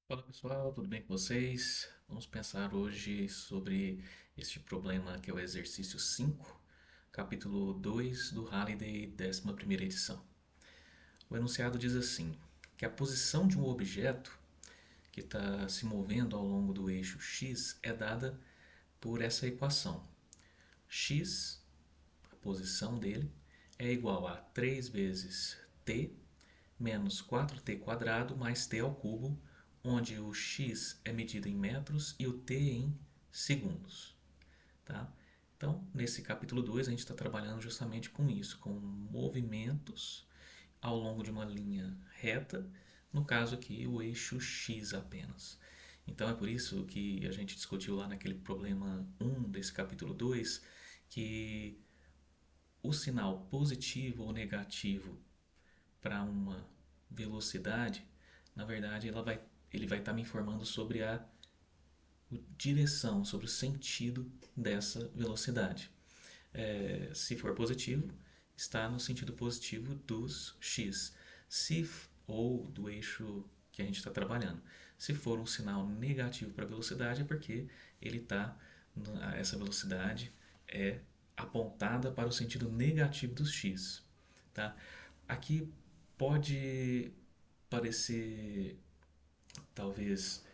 Fala pessoal, tudo bem com vocês? Vamos pensar hoje sobre este problema que é o exercício 5, capítulo 2 do Halliday, 11ª edição. O enunciado diz assim, que a posição de um objeto que está se movendo ao longo do eixo x é dada por essa equação. X, a posição dele, é igual a 3 vezes t menos 4t quadrado mais t ao cubo, onde o x é medido em metros e o t em segundos. Tá? Então, nesse capítulo 2 a gente está trabalhando justamente com isso, com movimentos ao longo de uma linha reta, no caso aqui o eixo x apenas. Então é por isso que a gente discutiu lá naquele problema 1 desse capítulo 2 que o sinal positivo ou negativo para uma velocidade, na verdade ele vai estar me informando sobre a direção, sobre o sentido dessa velocidade. Se for positivo, está no sentido positivo dos x, se ou do eixo que a gente está trabalhando. Se for um sinal negativo para a velocidade, é porque ele está essa velocidade é apontada para o sentido negativo dos x, tá? Aqui pode parecer, talvez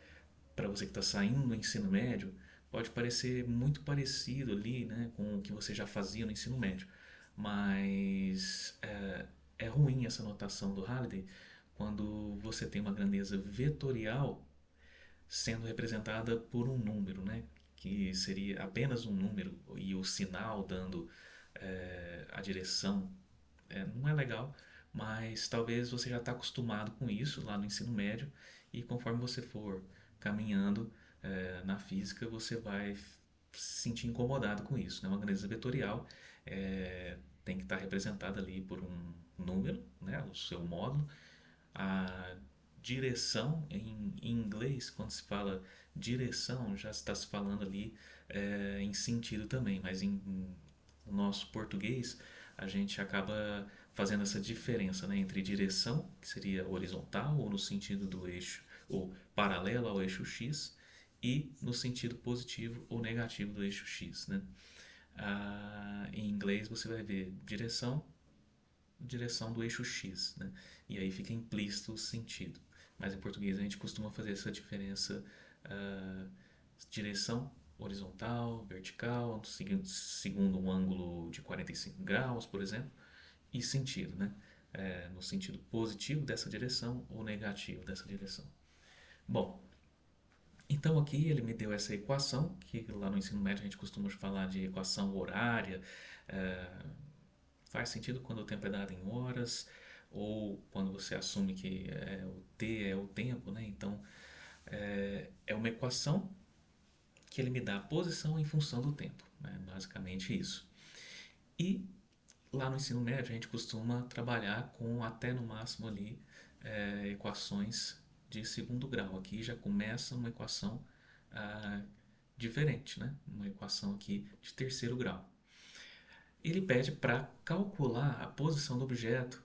para você que está saindo do ensino médio, pode parecer muito parecido ali, né, com o que você já fazia no ensino médio, mas é ruim essa notação do Halliday quando você tem uma grandeza vetorial sendo representada por um número, né, que seria apenas um número e o sinal dando a direção. Não é legal, mas talvez você já está acostumado com isso lá no ensino médio e conforme você for caminhando na física, você vai se sentir incomodado com isso. Né? Uma grandeza vetorial tem que estar representada ali por um número, né? O seu módulo. A direção, em inglês, quando se fala direção, já está se falando ali em sentido também, mas no nosso português a gente acaba fazendo essa diferença, né, entre direção, que seria horizontal ou no sentido do eixo, ou paralelo ao eixo x, e no sentido positivo ou negativo do eixo x. Né? Em inglês você vai ver direção do eixo x, né? E aí fica implícito o sentido. Mas em português a gente costuma fazer essa diferença, ah, direção horizontal, vertical, segundo um ângulo de 45 graus, por exemplo, e sentido, né? No sentido positivo dessa direção ou negativo dessa direção. Bom, então aqui ele me deu essa equação, que lá no ensino médio a gente costuma falar de equação horária, eh, faz sentido quando o tempo é dado em horas ou quando você assume que o t é o tempo, né? Então é uma equação que ele me dá a posição em função do tempo, né? Basicamente isso. E lá no ensino médio a gente costuma trabalhar com até no máximo ali equações de segundo grau. Aqui já começa uma equação ah, diferente, né? Uma equação aqui de terceiro grau. Ele pede para calcular a posição do objeto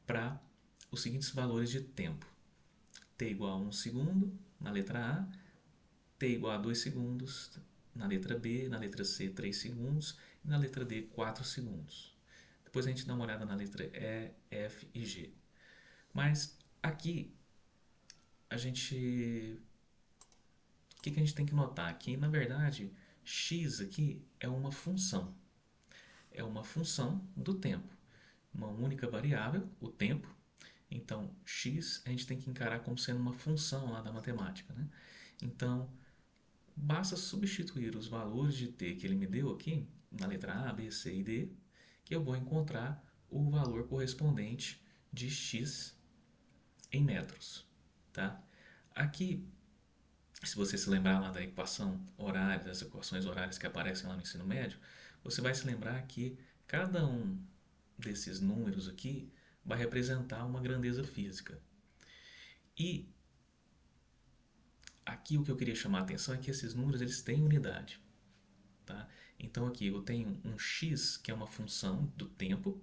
para os seguintes valores de tempo: t igual a 1 segundo na letra A, t igual a 2 segundos na letra B, na letra C 3 segundos e na letra D 4 segundos. Depois a gente dá uma olhada na letra E, F e G. Mas aqui a gente. O que a gente tem que notar? Que na verdade x aqui é uma função. É uma função do tempo. Uma única variável, o tempo. Então, x a gente tem que encarar como sendo uma função lá da matemática. Né? Então, basta substituir os valores de t que ele me deu aqui, na letra A, B, C e D, que eu vou encontrar o valor correspondente de x em metros. Tá? Aqui, se você se lembrar lá da equação horária, das equações horárias que aparecem lá no ensino médio, você vai se lembrar que cada um desses números aqui vai representar uma grandeza física. E aqui o que eu queria chamar a atenção é que esses números eles têm unidade. Tá? Então aqui eu tenho um x, que é uma função do tempo,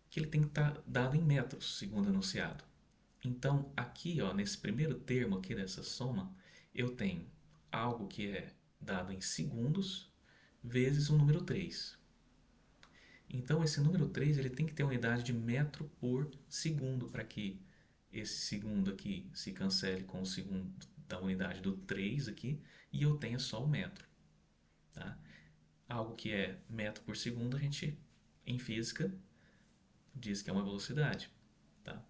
que ele tem que estar dado em metros, segundo o enunciado. Então, aqui, ó, nesse primeiro termo aqui dessa soma, eu tenho algo que é dado em segundos vezes um número 3. Então, esse número 3 ele tem que ter unidade de metro por segundo para que esse segundo aqui se cancele com o segundo da unidade do 3 aqui e eu tenha só o metro. Tá? Algo que é metro por segundo, a gente, em física, diz que é uma velocidade. Tá?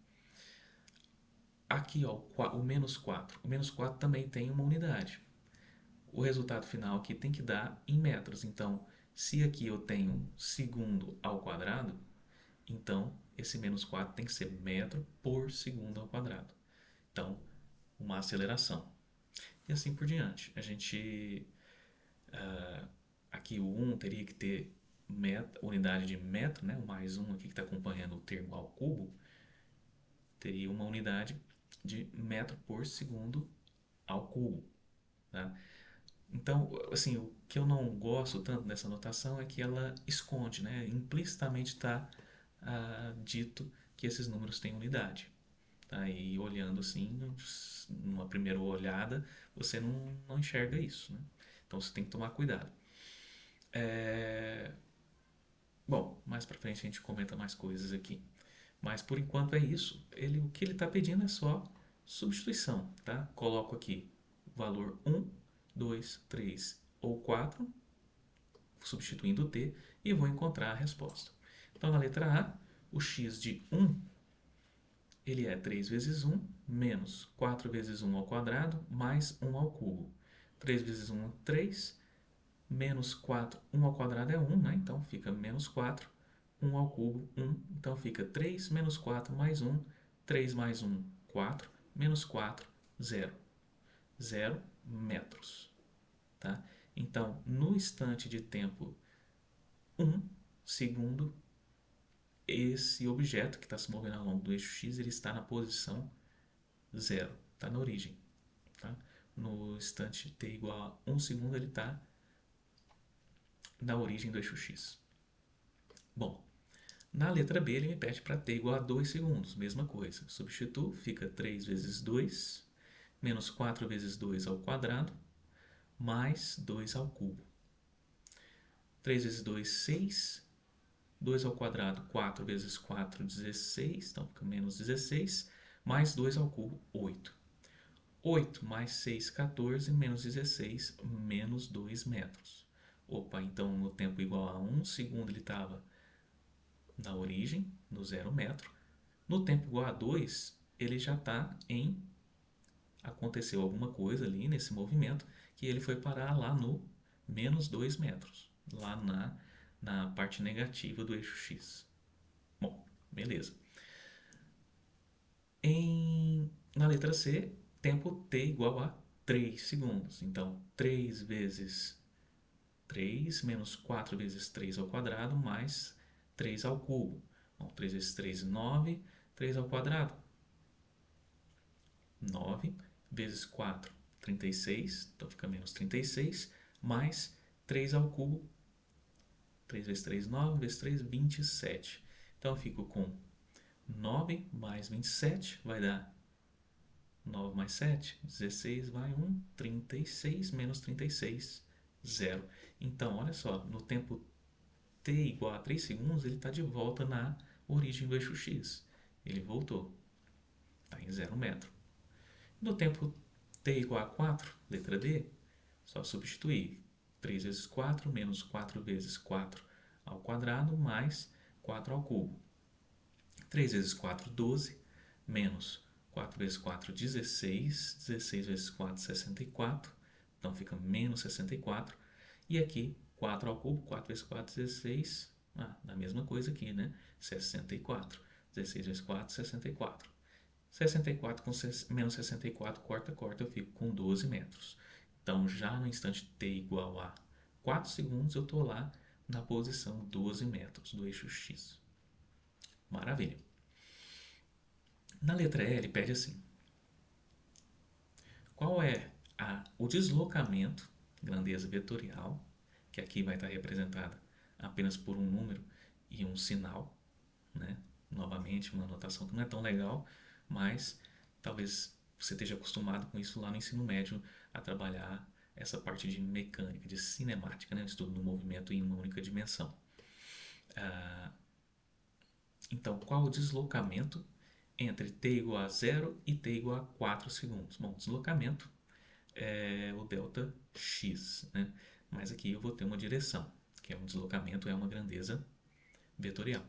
Aqui, ó, o menos 4. O menos 4 também tem uma unidade. O resultado final aqui tem que dar em metros. Então, se aqui eu tenho segundo ao quadrado, então esse menos 4 tem que ser metro por segundo ao quadrado. Então, uma aceleração. E assim por diante. A gente, aqui o 1 teria que ter unidade de metro, né? O mais 1 aqui que está acompanhando o termo ao cubo, teria uma unidade de metro por segundo ao cubo. Tá? Então, assim, o que eu não gosto tanto dessa notação é que ela esconde, né? Implicitamente está dito que esses números têm unidade. Tá? E olhando assim, numa primeira olhada, você não enxerga isso. Né? Então você tem que tomar cuidado. Bom, mais pra frente a gente comenta mais coisas aqui. Mas por enquanto é isso. O que ele está pedindo é só substituição. Tá? Coloco aqui o valor 1, 2, 3 ou 4, substituindo o t, e vou encontrar a resposta. Então na letra A, o x de 1 ele é 3 vezes 1 menos 4 vezes 1 ao quadrado mais 1 ao cubo. 3 vezes 1 é 3, menos 4, 1 ao quadrado é 1, né? Então fica menos 4, 1 ao cubo, 1. Então fica 3 menos 4 mais 1, 3 mais 1, 4, menos 4, 0. 0 metros. Tá? Então, no instante de tempo 1 segundo, esse objeto que está se movendo ao longo do eixo x, ele está na posição 0, está na origem. Tá? No instante t igual a 1 segundo, ele está na origem do eixo x. Bom, na letra B ele me pede para t igual a 2 segundos, mesma coisa. Substituo, fica 3 vezes 2, menos 4 vezes 2 ao quadrado, mais 2 ao cubo. 3 vezes 2, 6. 2 ao quadrado, 4 vezes 4, 16. Então fica menos 16. Mais 2 ao cubo, 8. 8 mais 6, 14. Menos 16, menos 2 metros. Opa, então no tempo igual a 1 segundo ele estava na origem, no 0 metro. No tempo igual a 2, ele já está em... Aconteceu alguma coisa ali nesse movimento que ele foi parar lá no menos 2 metros. Lá na parte negativa do eixo x. Bom, beleza. Na letra C, tempo t igual a 3 segundos. Então, 3 vezes 3 menos 4 vezes 3 ao quadrado mais 3 ao cubo. Bom, 3 vezes 3, 9. 3 ao quadrado, 9 vezes 4, 36. Então, fica menos 36 mais 3 ao cubo. 3 vezes 3, 9, vezes 3, 27. Então, eu fico com 9 mais 27, vai dar 9 mais 7, 16, vai 1, 36, menos 36, 0. Então, olha só, no tempo t igual a 3 segundos, ele está de volta na origem do eixo x. Ele voltou, está em 0 metro. No tempo t igual a 4, letra D, só substituir. 3 vezes 4, menos 4 vezes 4 ao quadrado, mais 4 ao cubo. 3 vezes 4, 12, menos 4 vezes 4, 16. 16 vezes 4, 64. Então fica menos 64. E aqui, 4 ao cubo, 4 vezes 4, 16. A mesma coisa aqui, né? 64. 16 vezes 4, 64. 64 com menos 64, corta, eu fico com 12 metros. Então, já no instante t igual a 4 segundos, eu estou lá na posição 12 metros do eixo x. Maravilha. Na letra E, ele pede assim. Qual é o deslocamento, grandeza vetorial, que aqui vai estar representada apenas por um número e um sinal, né? Novamente, uma notação que não é tão legal, mas talvez você esteja acostumado com isso lá no ensino médio, a trabalhar essa parte de mecânica, de cinemática, né? O estudo do movimento em uma única dimensão. Então, qual o deslocamento entre t igual a 0 e t igual a 4 segundos? Bom, deslocamento é o delta x, né? Mas aqui eu vou ter uma direção, que é um deslocamento, é uma grandeza vetorial.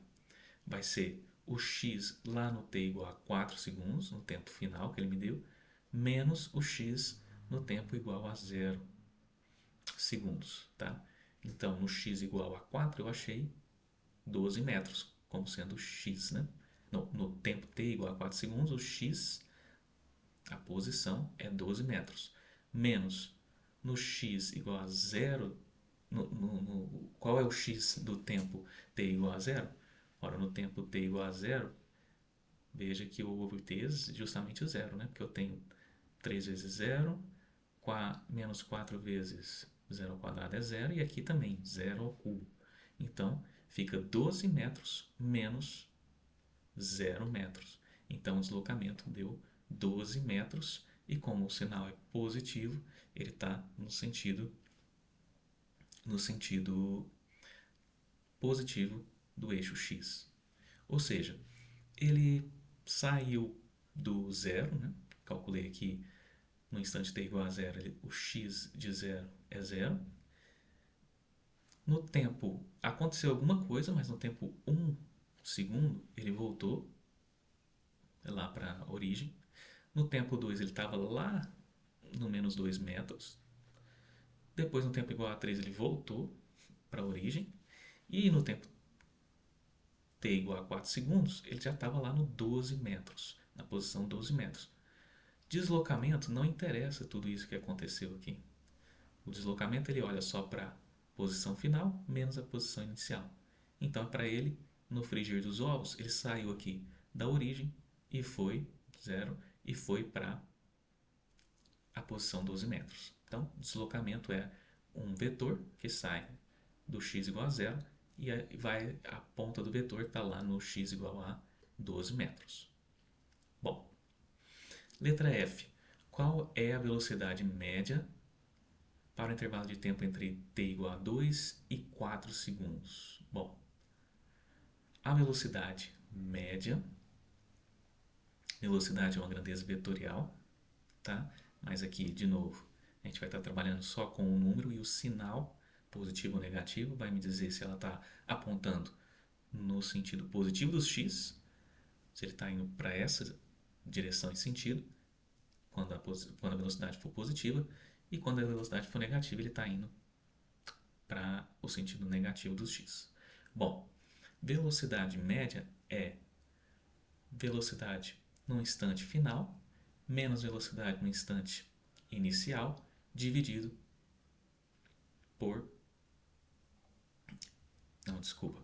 Vai ser o x lá no t igual a 4 segundos, no tempo final que ele me deu, menos o x no tempo igual a 0 segundos, tá? Então, no x igual a 4, eu achei 12 metros, como sendo x, né? No tempo t igual a 4 segundos, o x, a posição, é 12 metros. Menos no x igual a 0, qual é o x do tempo t igual a 0? Ora, no tempo t igual a 0, veja que eu vou obter justamente o 0, né? Porque eu tenho 3 vezes 0, menos 4 vezes 0 ao quadrado é 0, e aqui também 0 ao cubo. Então, fica 12 metros menos 0 metros. Então, o deslocamento deu 12 metros, e como o sinal é positivo, ele está no sentido positivo do eixo x. Ou seja, ele saiu do zero, né? Calculei aqui no instante t igual a 0, o x de 0 é 0. No tempo aconteceu alguma coisa, mas no tempo 1 segundo ele voltou lá para a origem. No tempo 2 ele estava lá no menos 2 metros. Depois, no tempo igual a 3, ele voltou para a origem. E no tempo t igual a 4 segundos, ele já estava lá no 12 metros, na posição 12 metros. Deslocamento não interessa tudo isso que aconteceu aqui. O deslocamento ele olha só para a posição final menos a posição inicial. Então, para ele, no frigir dos ovos, ele saiu aqui da origem e foi 0 e foi para a posição 12 metros. Então, deslocamento é um vetor que sai do x igual a 0 e a ponta do vetor está lá no x igual a 12 metros. Bom, letra F. Qual é a velocidade média para o intervalo de tempo entre t igual a 2 e 4 segundos? Bom, a velocidade média, velocidade é uma grandeza vetorial, tá? Mas aqui, de novo, a gente vai estar trabalhando só com o número, e o sinal, positivo ou negativo, vai me dizer se ela está apontando no sentido positivo dos x, se ele está indo para essa direção e sentido, quando a velocidade for positiva, e quando a velocidade for negativa, ele está indo para o sentido negativo dos x. Bom, velocidade média é velocidade no instante final menos velocidade no instante inicial dividido por... Não, desculpa.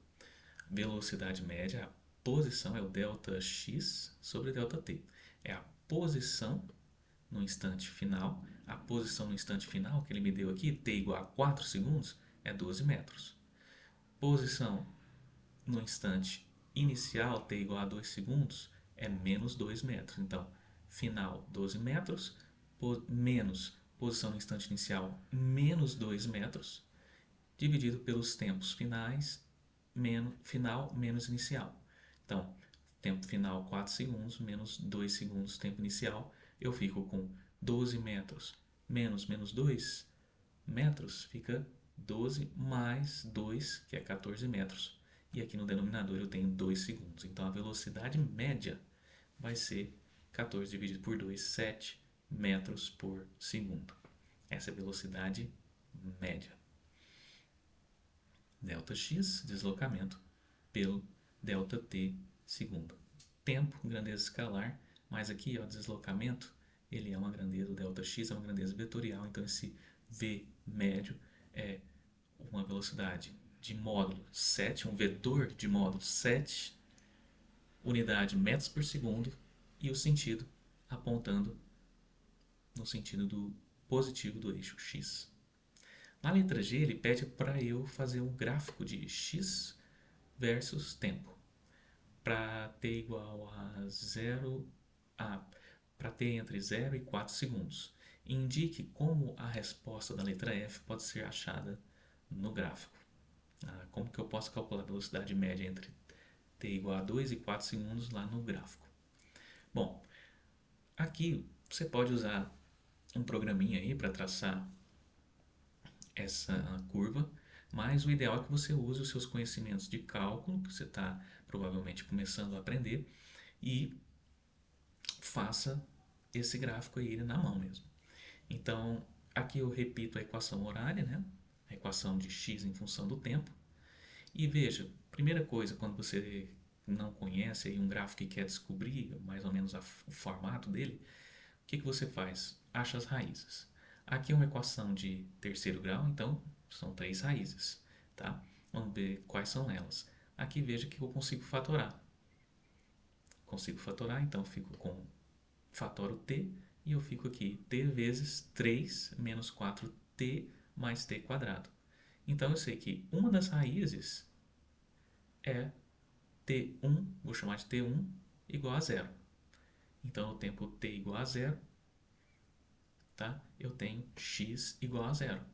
Velocidade média, a posição é o delta x sobre delta t. É a posição no instante final. A posição no instante final que ele me deu aqui, t igual a 4 segundos, é 12 metros. Posição no instante inicial, t igual a 2 segundos, é menos 2 metros. Então, final 12 metros, menos posição no instante inicial, menos 2 metros, dividido pelos tempos finais, final menos inicial. Então, tempo final 4 segundos, menos 2 segundos, tempo inicial, eu fico com 12 metros menos 2 metros, fica 12 mais 2, que é 14 metros. E aqui no denominador eu tenho 2 segundos. Então, a velocidade média vai ser 14 dividido por 2, 7 metros por segundo. Essa é a velocidade média. Delta x, deslocamento, pelo delta t, segundo. Tempo, grandeza escalar, mas aqui, ó, deslocamento, ele é uma grandeza, o delta x é uma grandeza vetorial, então esse v médio é uma velocidade de módulo 7, um vetor de módulo 7, unidade metros por segundo, e o sentido apontando no sentido do positivo do eixo x. Na letra G, ele pede para eu fazer um gráfico de x versus tempo. Para t igual a 0 para t entre 0 e 4 segundos. Indique como a resposta da letra F pode ser achada no gráfico. Como que eu posso calcular a velocidade média entre t igual a 2 e 4 segundos lá no gráfico? Bom, aqui você pode usar um programinha aí para traçar essa curva, mas o ideal é que você use os seus conhecimentos de cálculo, que você está provavelmente começando a aprender, e faça esse gráfico aí na mão mesmo. Então, aqui eu repito a equação horária, né? A equação de x em função do tempo. E veja, primeira coisa, quando você não conhece aí um gráfico e quer descobrir mais ou menos o formato dele, o que você faz? Acha as raízes. Aqui é uma equação de terceiro grau, então são 3 raízes, tá? Vamos ver quais são elas. Aqui veja que eu consigo fatorar. Consigo fatorar, então fico com fatoro t e eu fico aqui t vezes 3 menos 4t mais t quadrado. Então eu sei que uma das raízes é t1, vou chamar de t1 igual a zero. Então no tempo t igual a zero, tá? Eu tenho x igual a zero.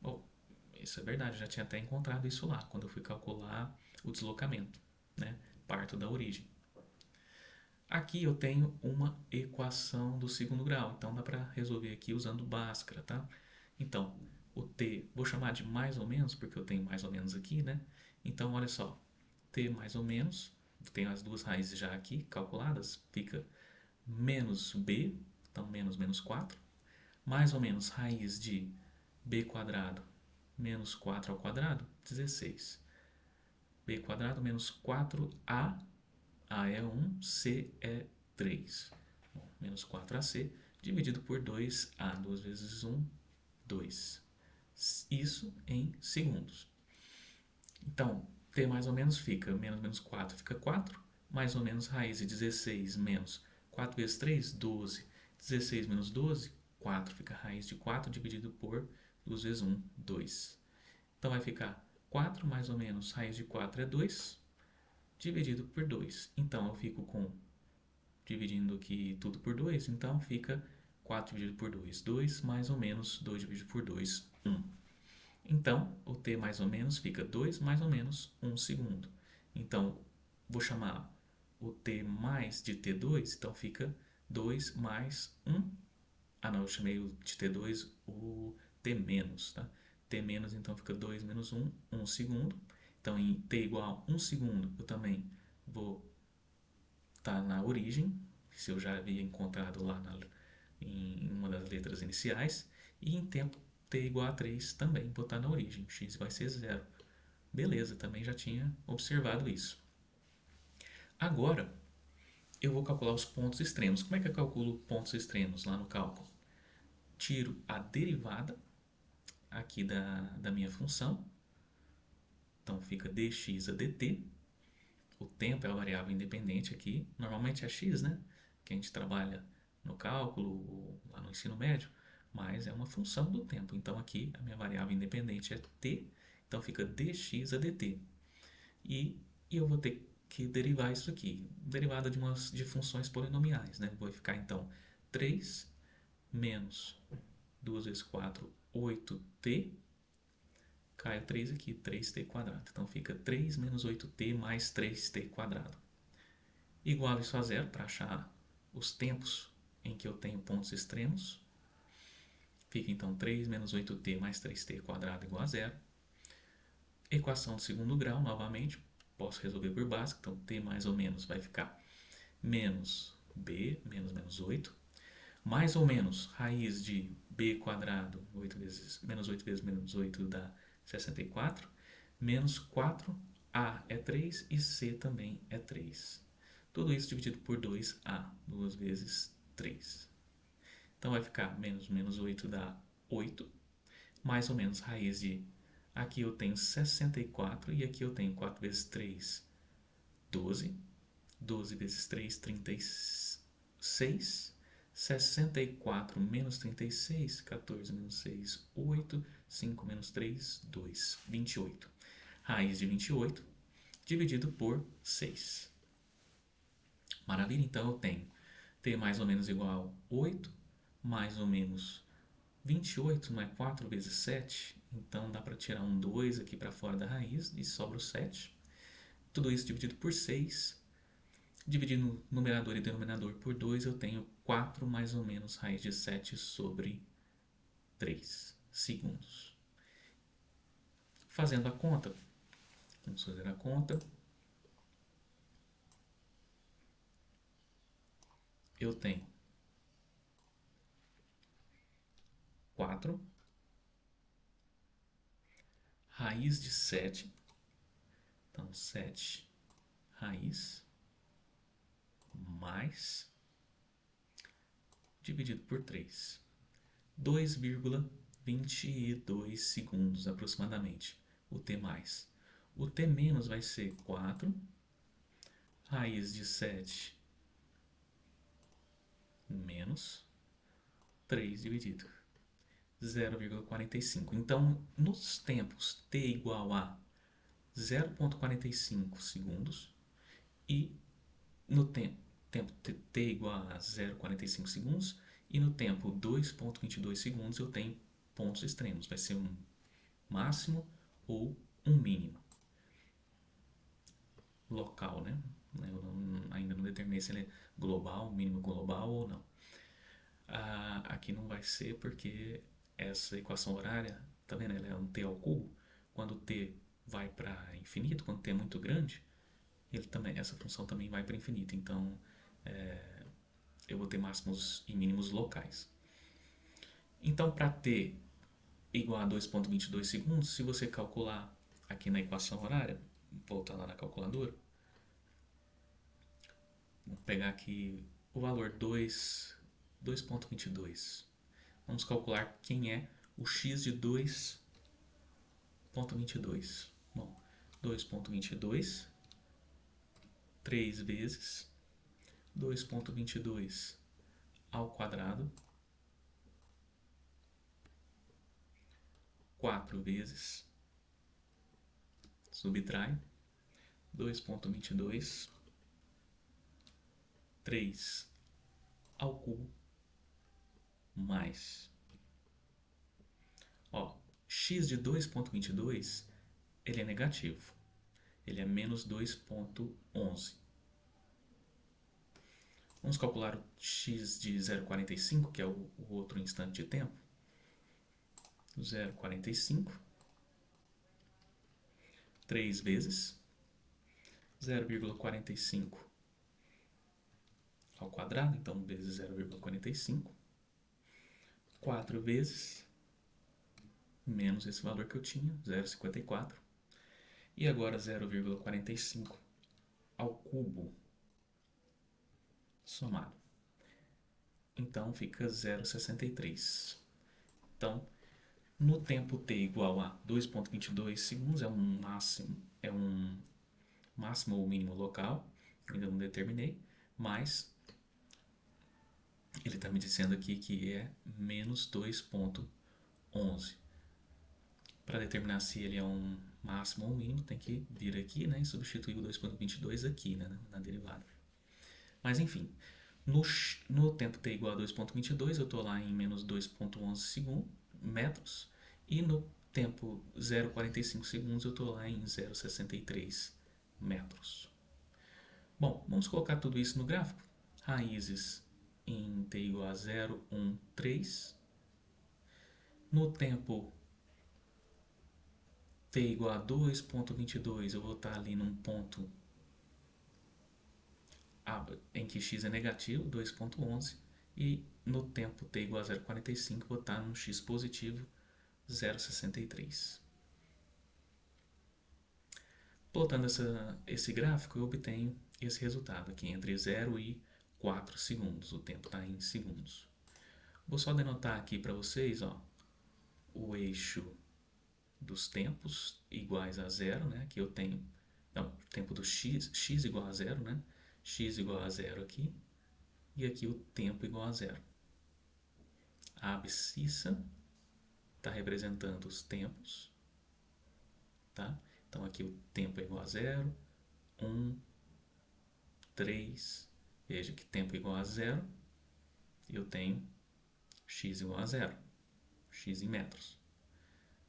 Bom, isso é verdade, eu já tinha até encontrado isso lá, quando eu fui calcular o deslocamento, né? Parto da origem. Aqui eu tenho uma equação do segundo grau, então dá para resolver aqui usando Bhaskara, tá? Então, o t, vou chamar de mais ou menos, porque eu tenho mais ou menos aqui, né? Então, olha só, t mais ou menos, tenho as duas raízes já aqui calculadas, fica menos b, então menos 4, mais ou menos raiz de b quadrado menos 4 ao quadrado, 16. b quadrado menos 4a, a é 1, c é 3. Bom, menos 4ac dividido por 2a, 2 vezes 1, 2. Isso em segundos. Então, t mais ou menos fica, menos 4 fica 4, mais ou menos raiz de 16 menos 4 vezes 3, 12. 16 menos 12, 4. Fica raiz de 4 dividido por 2 vezes 1, 2. Então vai ficar 4 mais ou menos raiz de 4 é 2, dividido por 2. Então eu fico com, dividindo aqui tudo por 2, então fica 4 dividido por 2, 2 mais ou menos 2 dividido por 2, 1. Então, o t mais ou menos fica 2 mais ou menos 1 segundo. Então, vou chamar o t mais de t2, então fica 2 mais 1. Ah, não, eu chamei de t2 o t menos, tá? T menos, então fica 2 menos 1, 1 segundo. Então, em t igual a 1 segundo, eu também vou estar na origem, se eu já havia encontrado lá em uma das letras iniciais. E em tempo t igual a 3 também vou estar na origem, x vai ser 0. Beleza, também já tinha observado isso. Agora, eu vou calcular os pontos extremos. Como é que eu calculo pontos extremos lá no cálculo? Tiro a derivada aqui da minha função. Então fica dx a dt. O tempo é a variável independente aqui. Normalmente é x, né? Que a gente trabalha no cálculo, lá no ensino médio. Mas é uma função do tempo. Então aqui a minha variável independente é t. Então fica dx a dt. E eu vou ter que derivar isso aqui. Derivada de funções polinomiais, né? Vai ficar então 3 menos 2 vezes 4, 8t. Cai o 3 aqui, 3t quadrado. Então fica 3 menos 8t mais 3t quadrado. Igual isso a zero para achar os tempos em que eu tenho pontos extremos. Fica então 3 menos 8t mais 3t quadrado igual a zero. Equação de segundo grau, novamente, posso resolver por básico. Então t mais ou menos vai ficar menos b, menos 8. Mais ou menos raiz de b quadrado, 8 vezes, menos 8 vezes menos 8 dá 64. Menos 4a é 3 e c também é 3. Tudo isso dividido por 2a, 2 vezes 3. Então vai ficar menos 8 dá 8. Mais ou menos raiz de, aqui eu tenho 64 e aqui eu tenho 4 vezes 3, 12. 12 vezes 3, 36. 64 menos 36, 14 menos 6, 8, 5 menos 3, 2, 28. Raiz de 28 dividido por 6. Maravilha, então eu tenho T mais ou menos igual a 8, mais ou menos 28, não é 4 vezes 7? Então dá para tirar um 2 aqui para fora da raiz e sobra o 7. Tudo isso dividido por 6. Dividindo numerador e denominador por 2, eu tenho 4 mais ou menos raiz de 7 sobre 3 segundos. Fazendo a conta, vamos fazer a conta. Eu tenho 4 raiz de 7. Então, 7 raiz mais dividido por 3. 2,22 segundos aproximadamente. O T mais. O T menos vai ser 4 raiz de 7 menos 3 dividido 0,45. Então, nos tempos t igual a 0,45 segundos e no tempo t igual a 0,45 segundos e no tempo 2,22 segundos eu tenho pontos extremos. Vai ser um máximo ou um mínimo local, né? Eu ainda não determinei se ele é global, mínimo global ou não. Aqui não vai ser porque essa equação horária, tá vendo? Ela é um t ao cubo. Quando t vai para infinito, quando t é muito grande, essa função também vai para infinito. Então, eu vou ter máximos e mínimos locais. Então, para t igual a 2,22 segundos, se você calcular aqui na equação horária, voltar lá na calculadora, vamos pegar aqui o valor 2,22. Vamos calcular quem é o x de 2,22. Bom, 2,22, 3 vezes 2,22 ao quadrado, 4 vezes, subtrai, 2,22, 3 ao cubo, mais. X de 2,22, ele é negativo. Ele é menos 2,11. Vamos calcular o x de 0,45, que é o outro instante de tempo. 0,45, 3 vezes 0,45 ao quadrado, então vezes 0,45, 4 vezes menos esse valor que eu tinha, 0,54, e agora 0,45 ao cubo somado. Então fica 0,63. Então, no tempo t igual a 2,22 segundos, é um máximo ou mínimo local, ainda não determinei, mas ele está me dizendo aqui que é menos 2,11. Para determinar se ele é um máximo ou um mínimo, tem que vir aqui, né, e substituir o 2,22 aqui, né, na derivada. Mas enfim, no tempo t igual a 2,22, eu estou lá em menos 2,11 metros, e no tempo 0,45 segundos eu estou lá em 0,63 metros. Bom, vamos colocar tudo isso no gráfico. Raízes em t igual a 0, 1, 3. No tempo t igual a 2,22, eu vou estar ali num ponto em que x é negativo, 2,11. E no tempo t igual a 0,45, vou estar num x positivo, 0,63. Plotando esse gráfico, eu obtenho esse resultado aqui, entre 0 e 4 segundos. O tempo está em segundos. Vou só denotar aqui para vocês, o eixo dos tempos iguais a 0, né? Aqui eu tenho o tempo do x igual a 0, né? X igual a 0 aqui, e aqui o tempo igual a 0. A abscissa está representando os tempos, tá? Então aqui o tempo é igual a 0, 1, 3, Veja que tempo igual a zero, eu tenho x igual a zero, x em metros.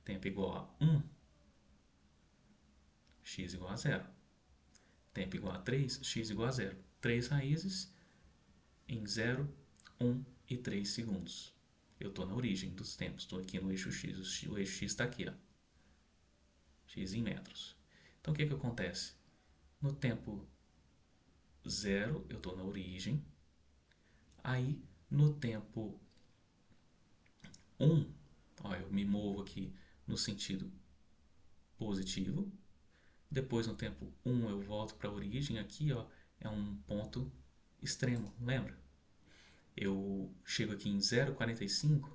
Tempo igual a 1, x igual a zero. Tempo igual a 3, x igual a zero. 3 raízes em 0, 1 e 3 segundos. Eu estou na origem dos tempos, estou aqui no eixo x, o eixo x está aqui, ó, x em metros. Então o que acontece? No tempo 0 eu estou na origem, aí no tempo 1, ó, eu me movo aqui no sentido positivo, depois no tempo 1 eu volto para a origem, aqui ó, é um ponto extremo, lembra? Eu chego aqui em 0,45.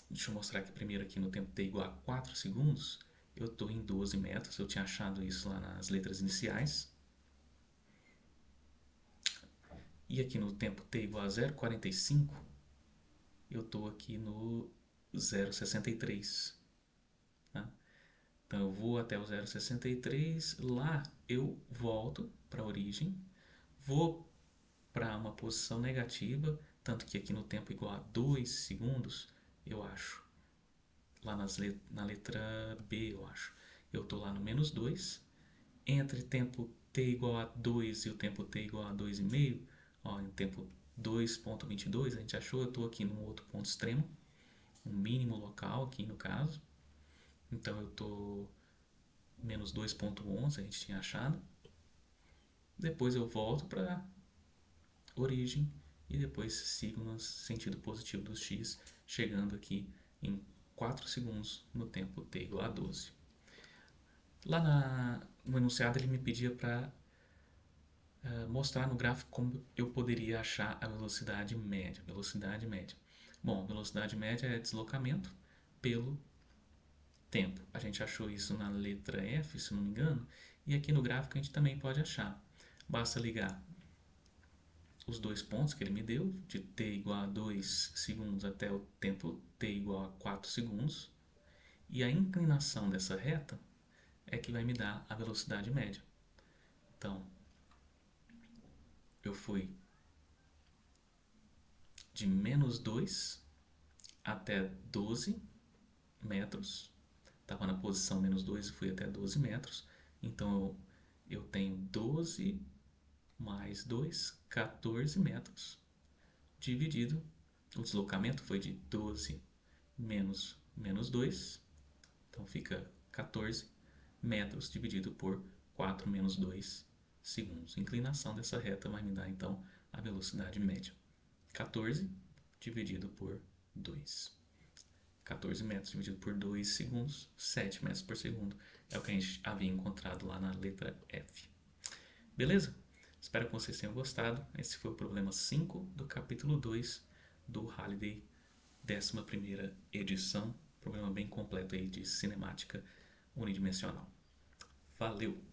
Deixa eu mostrar aqui primeiro aqui no tempo t igual a 4 segundos. Eu estou em 12 metros, eu tinha achado isso lá nas letras iniciais. E aqui no tempo t igual a 0,45, eu estou aqui no 0,63. Tá? Então eu vou até o 0,63, lá eu volto para a origem, vou para uma posição negativa, tanto que aqui no tempo igual a 2 segundos, eu acho, lá na letra B, eu acho, eu estou lá no menos 2, entre tempo t igual a 2 e o tempo t igual a 2,5, ó, em tempo 2,22, a gente achou, eu estou aqui num outro ponto extremo, um mínimo local aqui no caso, então eu estou menos 2,11, a gente tinha achado, depois eu volto para origem e depois sigo no sentido positivo do x, chegando aqui em 4 segundos no tempo t igual a 12. Lá no enunciado ele me pedia para mostrar no gráfico como eu poderia achar a velocidade média. Bom, velocidade média é deslocamento pelo tempo. A gente achou isso na letra F, se não me engano, e aqui no gráfico a gente também pode achar. Basta ligar os dois pontos que ele me deu, de t igual a 2 segundos até o tempo t igual a 4 segundos, e a inclinação dessa reta é que vai me dar a velocidade média. Então, eu fui de menos 2 até 12 metros, estava na posição menos 2 e fui até 12 metros, então eu tenho 12 mais 2, 14 metros, dividido, o deslocamento foi de 12 menos 2, então fica 14 metros dividido por 4 menos 2 segundos. A inclinação dessa reta vai me dar então a velocidade média. 14 dividido por 2. 14 metros dividido por 2 segundos, 7 metros por segundo. É o que a gente havia encontrado lá na letra F. Beleza? Espero que vocês tenham gostado. Esse foi o problema 5 do capítulo 2 do Halliday, 11ª edição. Problema bem completo aí de cinemática unidimensional. Valeu!